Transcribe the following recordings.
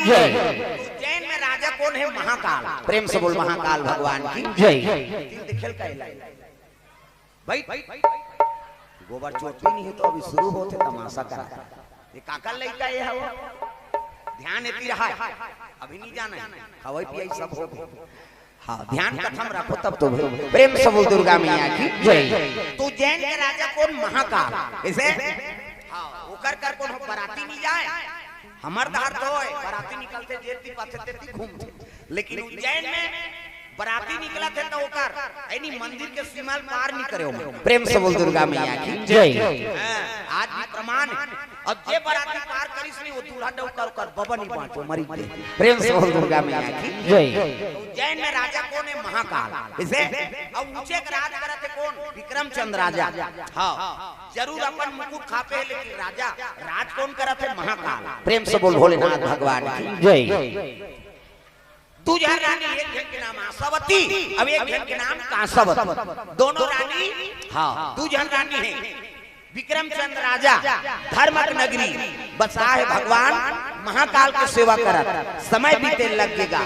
जय। उज्जैन में राजा कौन है? महाकाल। प्रेम से बोल महाकाल भगवान की जय। खेल का भाई गोबर चोटी नहीं है तो अभी शुरू होते तमाशा करा ये काका लड़का ये है ध्यान एती रहा अभी नहीं जाना है खवाई पियाई सब हो गए। हाँ ध्यान कथम रखो तब तो प्रेम से बोल दुर्गा मैया की जय। तो उज्जैन के राजा कौन? महाकाल। इसे हाँ ओकर कर कौन हो? बराती नहीं जाए हमार धार तो है बराती निकलते जेती पाथे तेती घूमते लेकिन उज्जैन में बराती निकला थे तो ओकर यानी मंदिर के सीमाल पार नहीं करे हो। प्रेम से बोल दुर्गा मैया की जय। आज भी प्रमाण अब जे बराती पार करिस नहीं वो दूल्हा डोकर कर बबन ही बांटो मरी दे। प्रेम से बोल दुर्गा मैया की जय। उज्जैन में राजा कौन है? महाकाल। इसे अब ऊंचे का राज करते कौन? विक्रमचंद्र राजा। हाँ जरूर अपन मुकुट खापे है लेकिन राजा राज कौन करते? महाकाल। प्रेम से बोल भोलेनाथ भगवान की जय। तुझा रानी एक जन के नाम आशावती अब एक जन के नाम कांसावती दोनों रानी हाँ तुझा रानी है। विक्रमचंद्र राजा धर्मक नगरी बसा है भगवान महाकाल की सेवा करत समय बीते लगेगा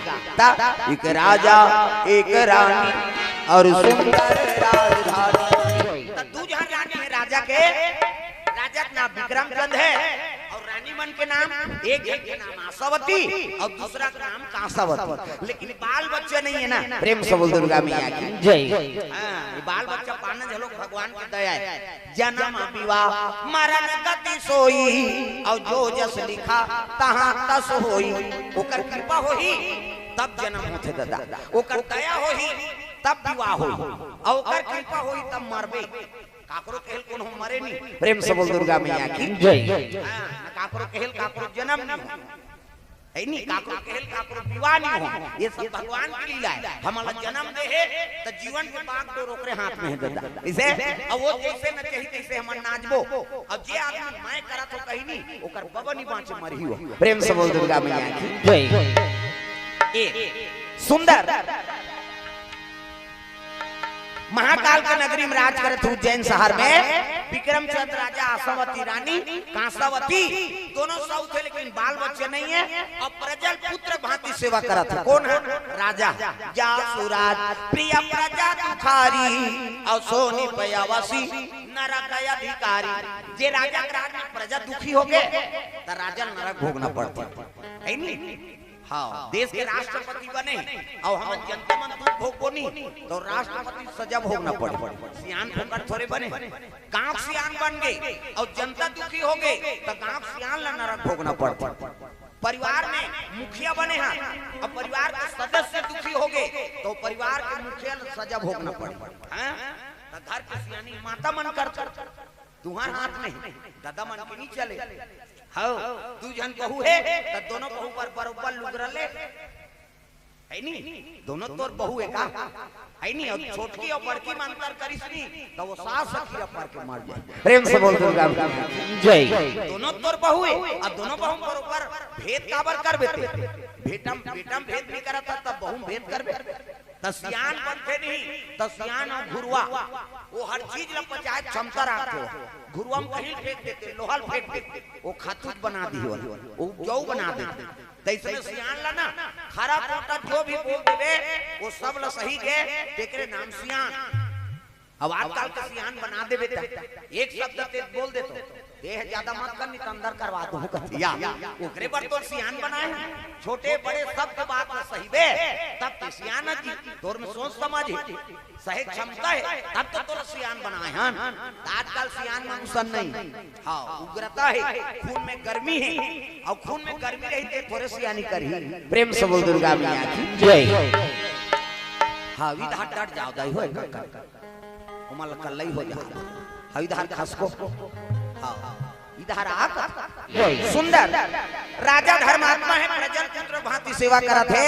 एक राजा एक रानी और सुंदर राजधानी। तुझा रानी है राजा के नाम विक्रमचंद्र है और रानी मन के नाम एक के नाम आशावती और दूसरा का नाम कांसावती लेकिन बाल बच्चे नहीं है ना। प्रेम से बोल दुर्गा मैया की जय। बाल बच्चा पाना झलो भगवान की दया है। जन्म विवाह मरण गति सोई और जो जस लिखा तहां तस होई ओकर कृपा होई तब जन्म होते दादा ओकर दया होई तब विवाह होई और ओकर कृपा होई तब मरबे काकरो कहल कौन हो मरे नहीं। प्रेम से बोल दुर्गा मैया की जय। काकरो कहल काकरो जन्म नहीं है नहीं काकरो कहल काकरो विवाह नहीं हो ये सब भगवान की लीला है। हमारा जन्म दे है तो जीवन के बाग डोर ओकरे हाथ में है दादा इसे अब वो जैसे न चाही तैसे हम नाचबो अब जे आदमी मैं करा तो कहीं नहीं ओकर बबन ही बाँचे मरी हो। प्रेम से बोल दुर्गा मैया की जय। ए सुंदर महाकाल के नगरी में राज करत उज्जैन शहर में विक्रमचंद्र राजा आशावती रानी कांसावती दोनों साउ थे लेकिन बाल बच्चे नहीं है और प्रजल पुत्र भांति सेवा करत है। कौन है? राजा जासुराज प्रिय प्रजा दुखारी और सोनी पयावासी नरक अधिकारी। जे राजा के राज में प्रजा दुखी हो गए तो राजा नरक भोगना पड़ता है नहीं। हाँ देश के राष्ट्रपति बने और हम जनता मन दुख भोगो नहीं तो राष्ट्रपति सजा भोगना पड़े। सियान भोकर थोड़े बने गांव सियान बन गए और जनता दुखी हो गए तो गांव सियान ला नरक भोगना पड़ता। परिवार में मुखिया बने हैं और परिवार के सदस्य दुखी हो गए तो परिवार के मुखिया सजा भोगना पड़े। घर के सियानी माता मन कर तुम्हार हाथ में दादा मन के नहीं चले। हाँ तू जन बहू है तो दोनों बहू पर बरोबर लुगरले है नहीं दोनों तोर बहू है का है नहीं और छोटकी और बड़की में अंतर करिस नहीं तो वो सास सखी पर के मार जाए। प्रेम से बोल दुर्गा जय। दोनों तोर बहू है और दोनों बहू बरोबर भेद काबर कर बेते बेटम भेद नहीं करता तब बहू भेद कर बे तसियान बनते नहीं तसियान और घुरवा वो हर चीज ला पचाए क्षमता रखते हो। घुरवा में कहीं फेंक देते लोहल फेंक देते वो खातूत बना दी वो जौ बना देते तैसे सियान ला ना खरा पोटा जो भी बोल देवे वो सब ला सही के तेरे नाम सियान। अब आजकल का सियान बना दे बेटा एक शब्द ते बोल दे तो ये ज्यादा मत कर नहीं तो अंदर करवा दो कथिया ओकरे पर तो सियान बनाए छोटे बड़े सब के बात में सही बे तब तो सियान जी तोर में सोच समझ सही क्षमता है तब तो तोर सियान बनाए हन। आजकल सियान मनुष्य नहीं हाँ उग्रता है खून में गर्मी है और खून में गर्मी रहते थोड़े सियानी करी। प्रेम से बोल दुर्गा मैया की जय। हाँ विधा डट जाओ दाई हो उमल कल्लई हो जा हविधार खसको हाँ इधर आ सुंदर राजा धर्मात्मा है प्रजल पुत्र भांति सेवा करत है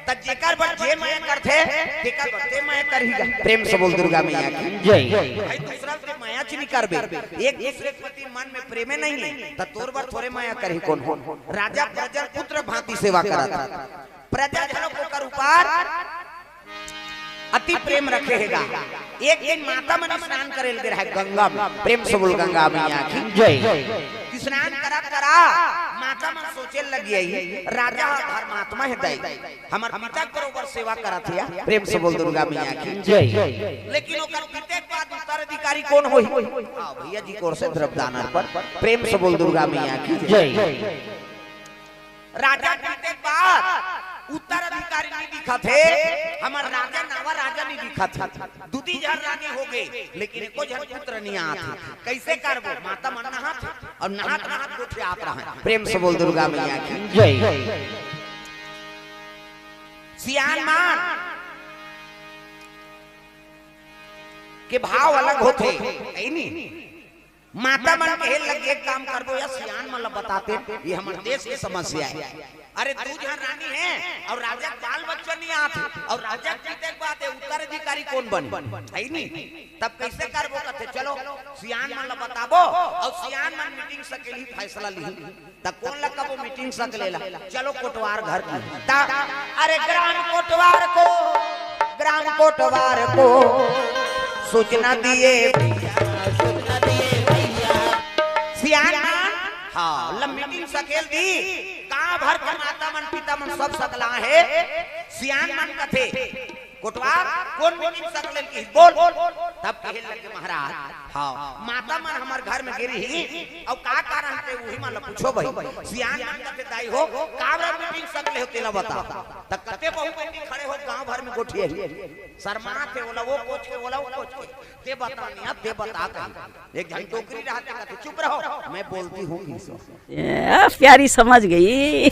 त जेकर बर जे मैं करथे जेकर बर ते मैं करहीगा। प्रेम से बोल दुर्गा मैया की जय। भाई दूसरा से माया च नहीं करबे एक दूसरे के प्रति मन में प्रेम नहीं है त तोर बर थोड़े माया करही कौन हो। राजा प्रजल पुत्र भांति सेवा करत प्रजा जन को कर ऊपर अति प्रेम रखेगा। एक दिन माता मन स्नान करे लगे रहा गंगा में। प्रेम से बोल गंगा मैया की जय। स्नान करा करा माता मन सोचे लगी आई राजा धर्मात्मा है दई हमर पिता बरोबर सेवा करत है प्रेम से बोल दुर्गा मैया की जय। लेकिन ओकर पिता के बाद उत्तराधिकारी कौन होई? हां भैया जी कोर से द्रव्यदान पर प्रेम से बोल दुर्गा मैया की जय। राजा के बाद उत्तराधिकारी नहीं दिखा थे, हमार राजा नावा राजा नहीं दिखा था, दूती जहर रानी हो गई लेकिन एको जहर पुत्र नहीं आती। कैसे करबो? माता मन नहात और नहात नहात कोठे आप रहा। प्रेम से बोल दुर्गा मैया की जय। सियान मान के भाव अलग होते नहीं। माता मन कहे लगे काम करबो या सियान मन बताते ये हमारे देश की समस्या है। अरे तू जहाँ रानी है और राजा बाल बच्चा नहीं आते और राजा की बात है उत्तराधिकारी कौन बने है नहीं। तब कैसे करबो? कहते चलो सियान मन बताबो और सियान मन मीटिंग सकेली फैसला ली। तब कौन लगा वो मीटिंग सकलेला? चलो कोटवार घर की। अरे ग्राम कोटवार को सूचना दिए हाँ मीटिंग सकेल दी कहाँ भर के माता मन पिता मन सब सकला है। सियान मन कथे कोटवार कौन मीटिंग सकले की बोल। तब कहे लगे महाराज हाँ माता मन हमार घर में गिरी ही और का कारण है वही मन पूछो भाई। सियान मन कथे दाई हो कावरा मीटिंग सकले हो तेला बता। तब कते बहु बेटी खड़े हो गांव भर में गोठिए शर्मा थे बोला वो कोच के बोला वो कोच के ते बता नहीं ते बता कर एक घंटे टोकरी रहते कहते चुप रहो मैं बोलती हूँ। प्यारी समझ गई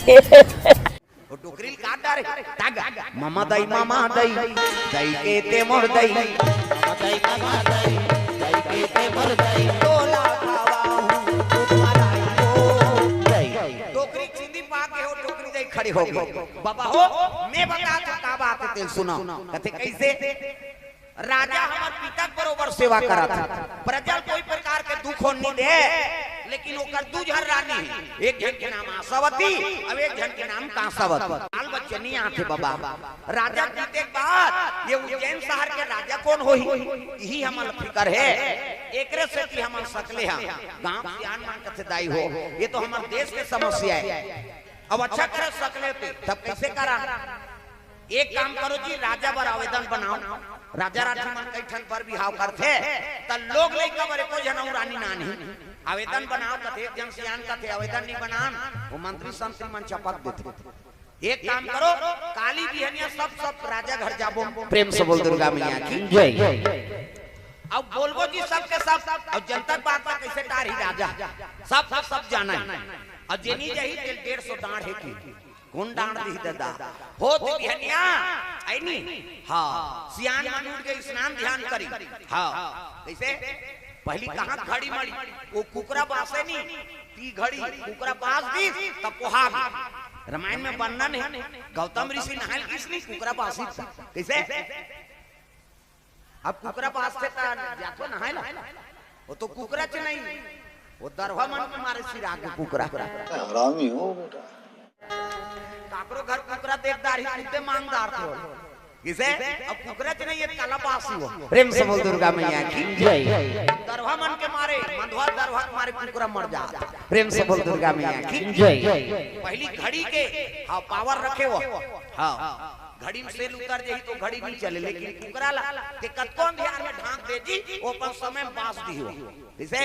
वो टोकरी काट डारे तागा मामा दई दई के ते मोर दई मामा दई दई के ते मोर दई तोला खावा हूं तुम्हारा हो दई। टोकरी चिंदी पा के हो टोकरी दई खड़ी हो गई। बाबा हो मैं बता तो का बात है सुनो। कहते कैसे? राजा हमार पिता बरोबर सेवा करा था, प्रजा कोई प्रकार के दुख नहीं दे लेकिन ओकर दू जन रानी है। एक जन के नाम आशावती और एक जन के नाम कांसावती। बाल बच्चे नहीं आते बाबा। राजा जीते बाद ये उज्जैन शहर के राजा कौन होई यही हमार फिकर है। एकरे से कि हम सकले हैं गांव सियान मान कथे दाई हो ये तो हमारे देश के समस्या है। अब अच्छा कर सकले तब कैसे करा? एक काम करो जी राजा पर आवेदन बनाओ। राजा राठी मन कई ठन पर बिहाव करथे त लोग लइका बरे को जनऊ रानी नानी आवेदन बनाओ कथे जन सियान कथे आवेदन नहीं बनान वो मंत्री संतरी मन चपक देथे। एक काम करो काली बिहनिया सब राजा घर जाबो। प्रेम से बोल दुर्गा मैया की जय। अब बोलबो जी सब के सब और जनता बात का कैसे तारी राजा सब जाना है और जेनी जही 150 डांड है की कौन डांड दी दादा हो तो बिहनिया आई नहीं। हाँ सियान मन उठ के स्नान ध्यान करी। हाँ कैसे? पहली कहाँ घड़ी मड़ी वो कुकरा बासे नहीं ती घड़ी कुकरा बास दी तब पोहा रामायण में वर्णन है। गौतम ऋषि नहाल किसने कुकरा बासी कैसे? अब कुकरा बास से जातो नहायला वो तो कुकरा च नहीं वो दरवा मन में मारे सिरा के कुकरा हरामी हो बेटा। काकरो घर कुकरा देखदार ही कुत्ते मांगदार थे किसे? अब कुकरा च नहीं ये काला बासी हो। प्रेम से बोल दुर्गा मैया की जय। दरवा मन के मारे मंधवा दरवा के मारे कुकरा मर जाता। प्रेम से बोल दुर्गा मैया की जय। पहली घड़ी के हाँ पावर रखे हो। हाँ घड़ी में सेल उतर जाही तो घड़ी नहीं चले लेकिन कुकरा ला के कतकों ध्यान में ढांक दे जी वो अपन समय बास दी हो। इसे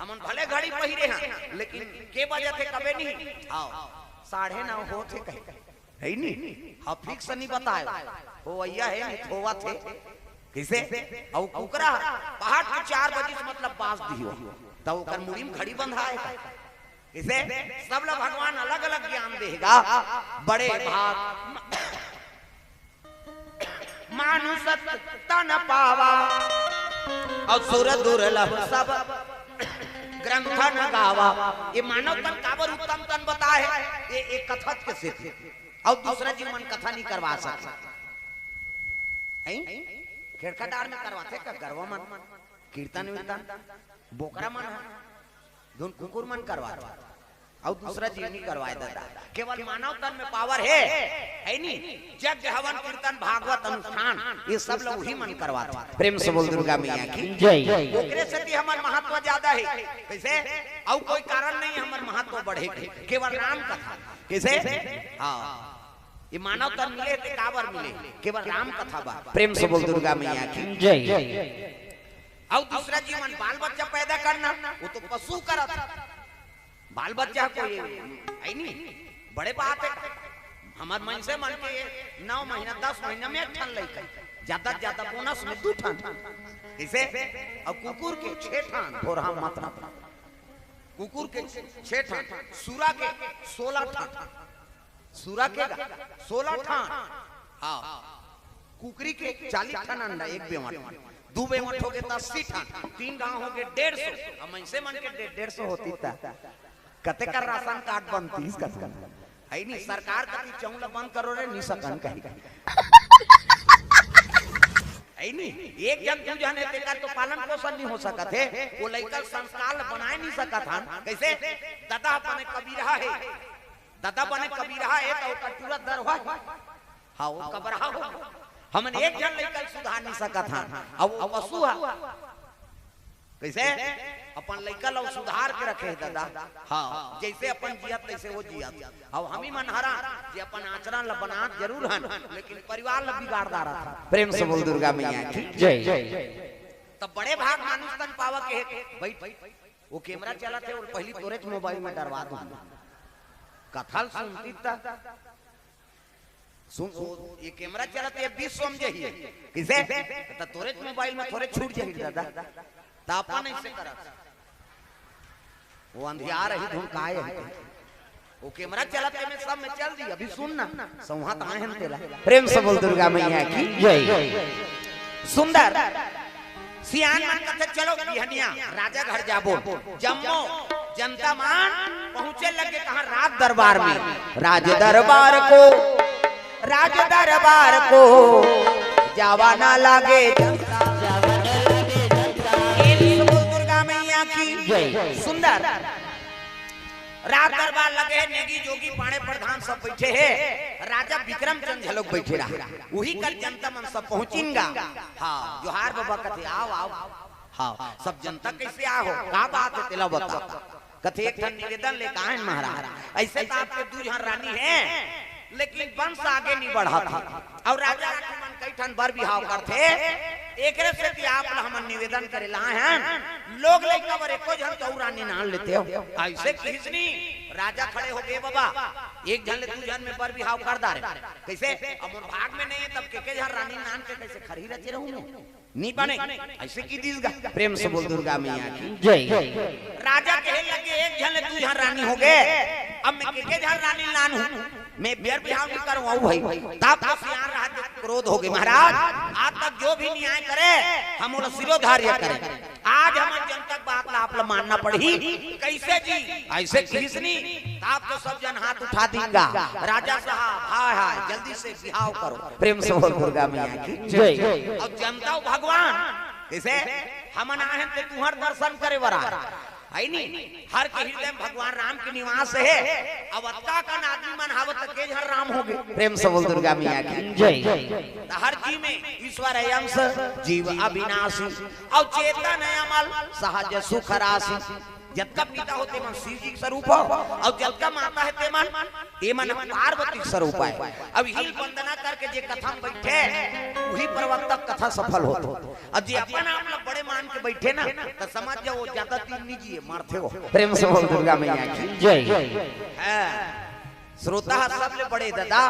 हमन भले घड़ी पहिरे हैं लेकिन के बजे थे कबे नहीं। हाँ 9:30 होते कहे है नहीं। हाँ फिक्स नहीं बताए हो भैया है नहीं होवा थे किसे? और कुकरा पहाड़ के 4 बजे से मतलब बास दी हो तब ओकर मुड़ी में घड़ी बंधाए किसे? सब लोग भगवान अलग अलग ज्ञान देगा। बड़े भाग मानुष तन पावा और सुर दुर्लभ सब ग्रंथ न गावा। ये मानव तन काबर उत्तम तन बताए ये एक कथक के सिद्ध और दूसरा जी मन कथा नहीं करवा सकता। खेड़खटार में करवाते का गरवा मन कीर्तन वीर्तन बोकरा मन धुन कुकुर मन करवा और दूसरा जीवनी करवाए दादा। केवल मानव तन में पावर है नहीं। यज्ञ हवन कीर्तन भागवत अनुष्ठान ये सब लोग ही मन करवाते। प्रेम से बोल दुर्गा मैया की जय। ओकरे से भी हमार महत्व ज्यादा है। कैसे? और कोई कारण नहीं हमार महत्व बढ़े केवल राम कथा। कैसे? हाँ ये मानव तन मिले थे कावर मिले केवल राम कथा बा। प्रेम से बोल दुर्गा मैया की जय। और दूसरा जीवन बाल बच्चा पैदा करना वो तो पशु करत। बाल बच्चा कोई है नहीं बड़े बात है। हमार मन से मन के 9 महीना 10 महीना में एक ठन लइका ज्यादा ज्यादा बोनस में 2 ठन। कैसे? और कुकुर के 6 ठन और हम मतलब कुकुर के 6 ठन सूरा के 16 ठन। सूरा के 16 ठन। हाँ कुकरी के 40 ठन अंडा। एक बेमट 2 बेमट हो गए 80 ठन। 3 गांव हो गए 150। हम ऐसे मन के 150 होती था कते कर राशन कार्ड बनती इसका है नहीं। सरकार कभी चौला बंद करो रे नहीं सकन कहीं है नहीं। एक जन दू जन है तो पालन पोषण नहीं हो सका थे। वो लइका संस्कार बनाए नहीं सका था। कैसे? दादा बने कबीरा है। दादा बने कबीरा है तो कटुरा दर हो। हाँ वो कबरा हो। हमन एक जन लइका सुधार नहीं सका था। अब पशु है। कैसे? अपन लइका लोग सुधार के रखे दादा। हाँ जैसे अपन जियत तैसे वो जियत। अब हम ही मनहरा जे अपन आचरण ल बनात जरूर हन लेकिन परिवार ल बिगाड़दा रहा। प्रेम से बोल दुर्गा मैया की जय। तब बड़े भाग मानुष तन पावा के बैठ वो कैमरा चला थे और पहली तोरे मोबाइल में डरवा दूं कथल सुनती था। सुन ये कैमरा चला थे 20 समझे ही किसे तो तोरे मोबाइल में थोड़े छूट जाही दादा। तापा नहीं से करा वो अंधियार ही धुनकाए है। वो कैमरा चलाते में सब में चल दी। अभी सुनना संहात आए हम तेरा। प्रेम से बोल दुर्गा मैया की जय। सुंदर सियान मन कथे चलो बिहनिया राजा घर जाबो। जम्मो जनता मान पहुंचे लगे कहां राज दरबार में। राज दरबार को जावा ना लागे जनता। सुंदर रात दरबार लगे नेगी जोगी पाणे प्रधान सब बैठे हैं। राजा विक्रम चंद झलक बैठे रहा। वही कल जनता मन सब पहुंचिंगा। हाँ जोहार बाबा कथे आओ आओ। हाँ सब जनता कैसे आओ का बात है तेला बता। कथे एक ठन निवेदन ले कहा है महाराज ऐसे तो आपके 2 जन रानी हैं लेकिन वंश आगे नहीं बढ़ा था। और राजा मन कई ठन बर बिहाव करते एकरे से कि आप हमन निवेदन करे ला हैं लोग लइका बर एको जन तो रानी नाम लेते हो। ऐसे किसनी राजा खड़े हो गए बाबा एक जन ले 2 जन में बर बिहाव कर दारे। कैसे? अब मोर भाग में नहीं है तब के जन रानी नाम के कैसे खड़ी रचे रहूं नहीं बने। ऐसे की दीसगा। प्रेम से बोल दुर्गा मैया की जय। राजा कहे लगे एक जन ले 2 जन रानी हो गए। अब मैं के जन रानी नान हूं मैं बेर बिहाव नहीं करूं भाई। तब सियार राज क्रोध हो गए। महाराज आज तक जो भी न्याय करे हम उन सिरोधार्य करें। आज हम जनता बात ला आप ला मानना पड़ी। कैसे जी? ऐसे किसनी आप तो सब जन हाथ उठा देंगा। राजा साहब हाय हाय जल्दी से बिहाव करो। प्रेम से बोल दुर्गा मैया की जय। और जनता भगवान कैसे हमन आए ते तुहर दर्शन करे वरा है नहीं। हर के हृदय में भगवान राम के निवास है। अब अत्ता का आदमी मन हावत के हर राम हो गए। प्रेम से बोल दुर्गा मैया की जय। हर जीव में ईश्वर है अंश जीव अविनाशी और चेतन है अमल सहज सुख राशि। जबका पिता होते मन शिव जी स्वरूप हो और जबका माता है ते मन पार्वती स्वरूप है। अब हिल वंदना करके जे कथा में बैठे वही प्रवक्ता कथा सफल होते। अब जे अपन आप लोग बड़े मान के बैठे ना तो समझ जाओ ज्यादा तीन निजी है मारते हो। प्रेम से बोल दुर्गा मैया की जय। श्रोता सब ले बड़े दादा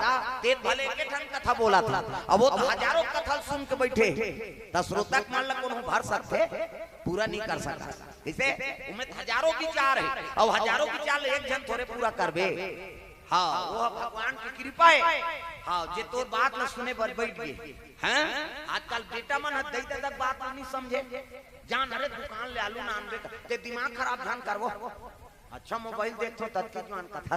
ते भले के ठन कथा बोला था। अब वो तो हजारों कथा सुन के बैठे तो श्रोता मान ला कोनो भर सकते पूरा नहीं कर सकता। इसे उमें हजारों विचार है और हजारों विचार एक जन थोड़े पूरा करबे। हाँ वो भगवान की कृपा है। हाँ जे तोर बात न सुने पर बैठ गए हैं। आजकल बेटा मन दई तक बात नहीं समझे जान अरे दुकान ले आलू नान बेटा ते दिमाग खराब ध्यान करवो। अच्छा मोबाइल देखो तत्काल कथा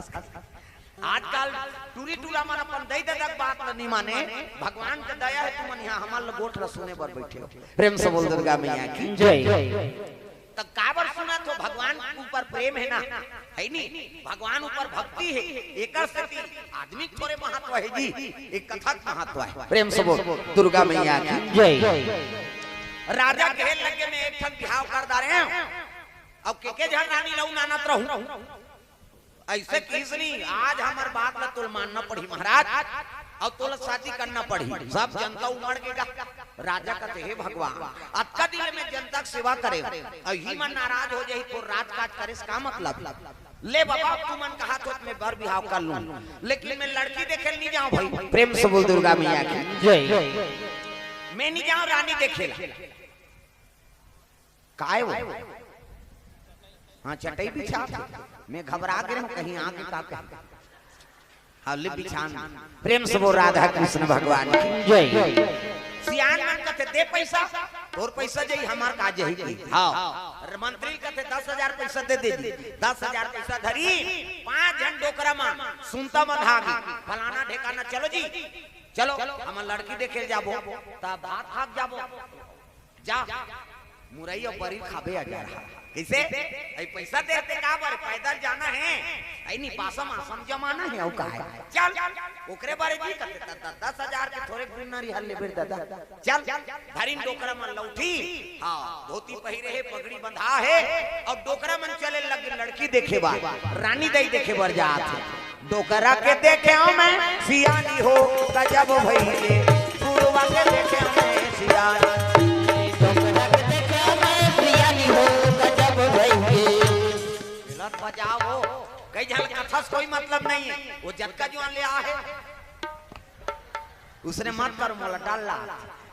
आजकल टूरी टूला मन अपन दई तक बात नहीं माने। भगवान के दया है तुम यहाँ हमार गोठ र सुने पर बैठे हो। प्रेम से बोल दुर्गा मैया की जय। तब काबर सुना तो भगवान भगवान ऊपर प्रेम है ना, है नी, भगवान ऊपर भक्ति है, एक आदमी थोड़े महत्व है जी, एक कथा महत्व है। प्रेम से बोल दुर्गा मैया की जय। राजा कहे लगे में एक ठन बिहाव कर दा रहे हैं, अब के झन रानी लऊ नानत रहूं, ऐसे किस नहीं, आज हमार बात ला तुल मानना पड़ी महाराज, और तुल शादी करना पड़ी, सब जनता उमड़ गएगा। राजा कहते हे भगवान, अक्का दिल में जनता की सेवा करे, और ही मन नाराज हो जाए तो राजकाज करे, इसका मतलब ले बाबा तू मन कहा तो मैं बर बिहाव कर लूं, लेकिन मैं लड़की देखे नहीं जाऊं भाई। प्रेम से बोल दुर्गा मैया की जय। मैं नहीं जाऊं रानी देखे, काय वो हाँ चटाई बिछा, मैं घबरा गया हूँ कहीं आगे का हल्ले बिछान। प्रेम से बोल राधा कृष्ण भगवान की जय। सियान मन कहते दे पैसा, और पैसा जई हमार का जही, हाँ मंत्री कहते 10,000 पैसा दे दे, 10,000 पैसा धरी 5 जन डोकरा में सुनता मन भागी, फलाना ढेकाना चलो जी चलो हम लड़की देखे जाबो, तब बात भाग जाबो, जा मुरई और बरी खाबे आ जा रहा, कैसे ऐ पैसा देते का बारे, पैदल जाना है, ऐ नहीं पासम आसम जमाना है, औ का है चल ओकरे बारे जी करते 10,000 के थोड़े ग्रीनरी हल्ले बेर दादा चल धरिन डोकरा मन लौठी, हां धोती पहिरे है, पगड़ी बंधा है, और डोकरा मन चले लगे लड़की देखे बा, रानी दई देखे बर जात है। डोकरा के देखे मैं सियानी हो गजब भइले, गुरुवा के देखे मैं सियानी, बजाओ कई जन कथा से कोई मतलब नहीं है, वो जटका जो ले आ है उसने मत कर मोला डाला,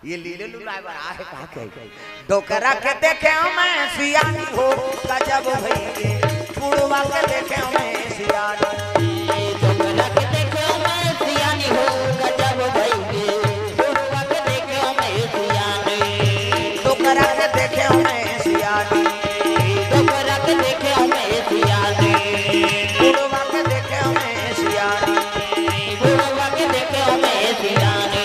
ये लीले लुलाए बर आ है कहा कहे डोकरा के देखे मैं सियानी हो गजब भइले, गुरुवा के देखे मैं सियानी, डोकरा के देखे मैं सियानी हो गजब भइले, गुरुवा के देखे मैं सियानी, डोकरा के देखे मैं सियानी, डोकरा के देखे मैं सियानी, गुरुवा के देखे मैं सियानी, गुरुवा के देखे मैं सियानी।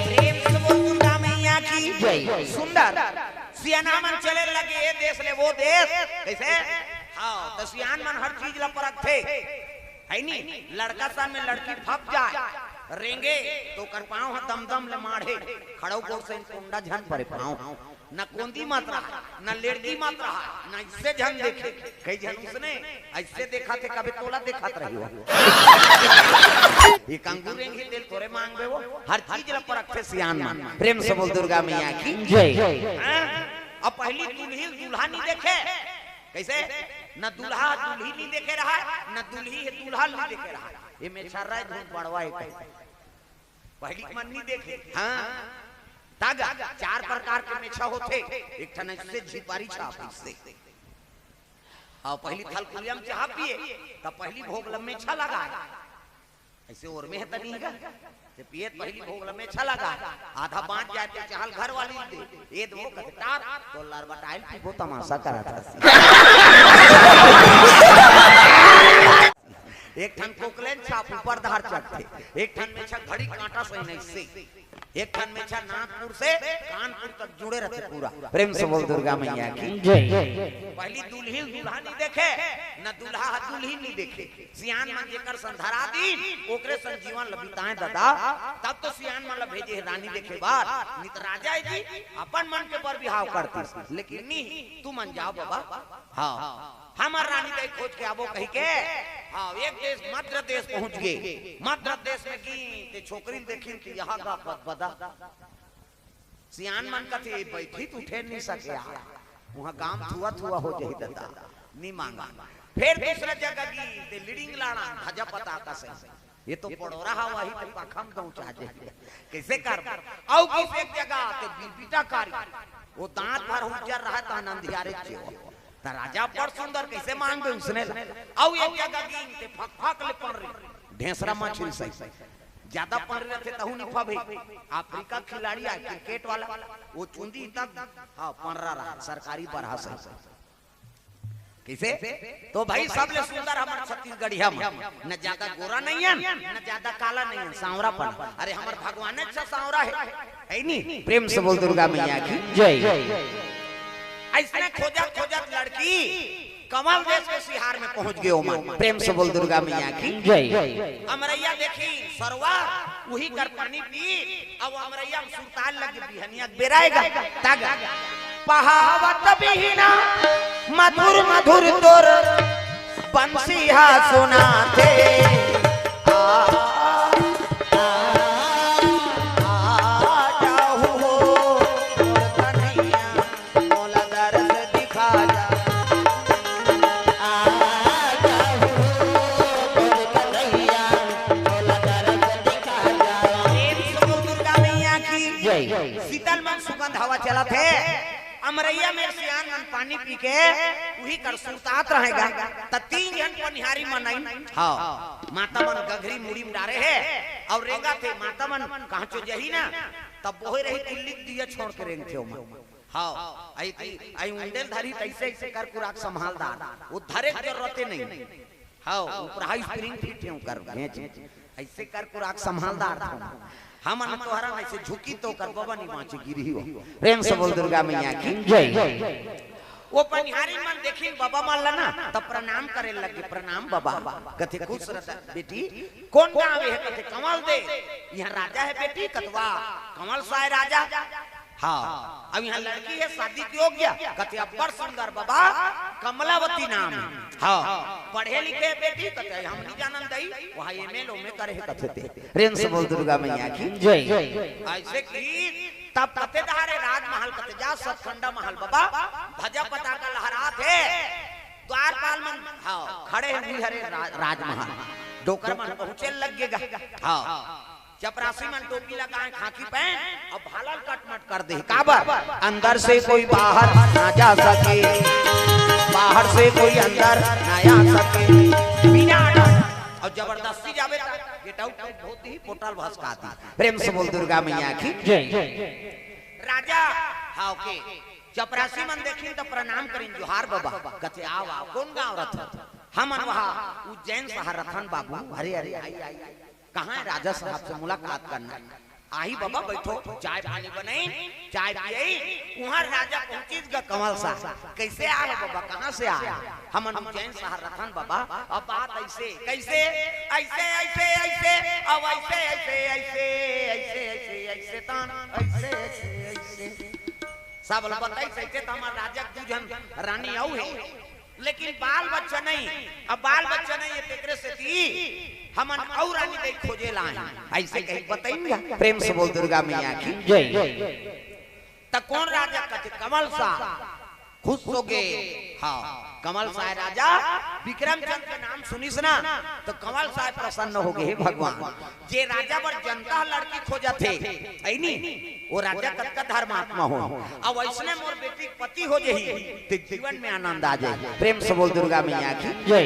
प्रेम से बोल दुर्गा मैया की जय। सुंदर सियाना मन चले लगे ये देश ले वो देश, कैसे हाँ तो सियान मन हर चीज ला परख थे, है नी, लड़का सा में लड़की फप जाए रेंगे तो कर पाँव दम दम ले माढ़े, खड़ो गोर से कुंडा झन परे पाँव, न कोंदी मत रहा न लेड़की मत रहा, न इससे झन देखे, कई झन उसने ऐसे देखा थे कभी तोला देखत रही हो, ये कंगूर रेंगे दिल तोरे मांगे वो, हर चीज ला परख थे सियान मन। प्रेम से बोल दुर्गा मैया की जय। अब पहली दुल्ही दूल्हा नहीं देखे, कैसे न दूल्हा दूल्ही नहीं देखे रहा, न दूल्ही है दूल्हा नहीं देखे रहा, ये में छर रहा है धूप बढ़वाए पहली मन नहीं देखे। हाँ तागा 4 प्रकार के मेछा होते, एक ठन इससे झिपारी छाप इससे, और पहली थल कुलियम चाह पिए तब पहली भोग लम्मे छा लगा, ऐसे और में है तनी का ते पिए पहली भोग लम्मे छा लगा, आधा बांट जाए तो चाहल घर वाली दे ये दो कटार तो लार बटाइल की वो तमाशा करा था। एक ठन कोकलेन छाप ऊपर धार चढ़ते, एक ठन में छा घड़ी कांटा सही नहीं से, एक ठन में छा नागपुर से कानपुर तक जुड़े रहते पूरा। प्रेम से बोल दुर्गा मैया की जय। पहली दुल्ही दूल्हा नहीं देखे, न दूल्हा दुल्ही नहीं देखे, सियान मन जेकर संधरा दी ओकरे सन जीवन लबिताएं दादा, तब तो सियान मन ला भेजे रानी देखे बात, नित राजा जी अपन मन के पर बिहाव करती, लेकिन नहीं तू मन जाओ बाबा, हाँ हमार रानी दे खोज के आबो कही के, हाँ एक देश मध्य देश पहुंच गए, मध्य देश में की ते छोकरी देखी कि यहाँ का बदा सियान मन का थे बैठी तो उठे नहीं सके, वहाँ गांव थुआ थुआ हो जाए दादा नहीं मांगा, फिर दूसरा जगह की ते लीडिंग लाना भजा पता का से, ये तो पड़ोरा हवा ही तो पाखम दो चाहे कैसे कर, औ किस एक जगह ते बीटा कारी वो दांत भर उजर रहा था नंदियारे छे राजा बड़ सुंदर कैसे मांगे उसने, औ एक जगह गिन ते फक फक ले पड़ रही ढेसरा मछली से ज्यादा पड़ रहे थे तहु निफा भाई, अफ्रीका खिलाड़ी है क्रिकेट वाला वो चुंदी तक हां पड़ रहा सरकारी बरहा से, कैसे तो भाई सब ले सुंदर हमार छत्तीसगढ़िया में, न ज्यादा गोरा नहीं है न ज्यादा काला नहीं है, सांवरा पर, अरे हमार भगवान अच्छा सांवरा है नहीं। प्रेम से बोल दुर्गा मैया की जय। ऐसने खोजत खोजत लड़की कमल देश के सिहार में पहुंच गए ओमा। प्रेम से बोल दुर्गा मैया की जय। अमरैया देखी सरवा वही कर पानी पी। अब अमरैया में सुल्तान लग बिहनिया बेराएगा तागा पहावत बिना मधुर मधुर तोर बंसिया सुनाते शीतल मन सुगंध हवा चला थे। अमरैया में सियान मन पानी पी के वही कर सुतात रहेगा त 3 जन पनिहारी मनाई। हाँ माता मन गघरी मुड़ी में डारे है और रेंगा थे माता मन कहां चो जही ना तब बोहे रही किल्ली दिया छोड़ के रेंग थे ओमा। हाँ आई उंडेल धारी तैसे ऐसे कर कुराक संभालदार वो धरे जरूरत नहीं। हाँ ऊपर हाई स्प्रिंग फिट है कर भेज ऐसे कर कुराक संभालदार था। हम तोहरा ऐसे झुकी तो कर बाबा नहीं बाँचे गिरी हो। प्रेम से बोल दुर्गा मैया की जय। वो पनिहारी मन देखी बाबा मान लेना तब प्रणाम करे लगे। प्रणाम बाबा कथे खुश रहता बेटी कौन गाँव है कथे कमल दे यहाँ राजा है बेटी कतवा कमल साय राजा। हाँ अब यहाँ लड़की है शादी की हो गया कथे अब्बर सुंदर बाबा कमलावती नाम है। हाँ पढ़े लिखे बेटी कथे हम नहीं जानन दई वहाँ एमएलओ में करे कथे थे। प्रेम से बोल दुर्गा मैया की जय। ऐसे की तब कथे धारे राजमहल कथे जा सतखंडा महल बाबा ध्वजा पताका लहरा थे द्वारपाल मन। हाँ खड़े हैं हरे राजमहल डोकर मन पहुंचे लगेगा। हाँ चपरासी मन टोपी लगाए खाकी पहन और भाला कटमट कर दे काबर अंदर से कोई बाहर ना जा सके बाहर से कोई अंदर ना आ सके बिना डर और जबरदस्ती जावे गेट आउट बहुत ही पोटल भसकाती। प्रेम से बोल दुर्गा मैया की जय। राजा हाँ ओके चपरासी मन देखी तो प्रणाम करें जोहार बाबा कथे आओ आओ कौन गाँव रथ हम वहाँ उज्जैन शहर रथन बाबू अरे अरे आई आई कहाँ है राजा साहब से मुलाकात करना आई बाबा बैठो चाय पानी बनाई चाय पियई वहाँ राजा पहुंची कमल सा कैसे आए बाबा कहाँ से आए हम उज्जैन शहर रथन बाबा। अब बात ऐसे कैसे ऐसे ऐसे ऐसे अब ऐसे ऐसे ऐसे ऐसे ऐसे ऐसे तान ऐसे ऐसे ऐसे सब बताई सही तो हमारा राजा दूजन रानी आऊ है लेकिन बाल बच्चा नहीं। अब बाल बच्चा नहीं है तेकरे से थी हमन और रानी दे खोजे लाए ऐसे कहीं बताइएगा। प्रेम से बोल दुर्गा मैया की जय। त कौन राजा कथे कमल सा खुश हो गए। हाँ कमल साय राजा विक्रमचंद्र के नाम सुनिस ना तो कमल साय प्रसन्न हो गए। भगवान जे राजा बर जनता लड़की खोजा थे ऐनी वो राजा कतका धर्मात्मा हो अब ऐसने मोर बेटी पति हो जही तो जीवन में आनंद आ जाए। प्रेम से बोल दुर्गा मैया की जय।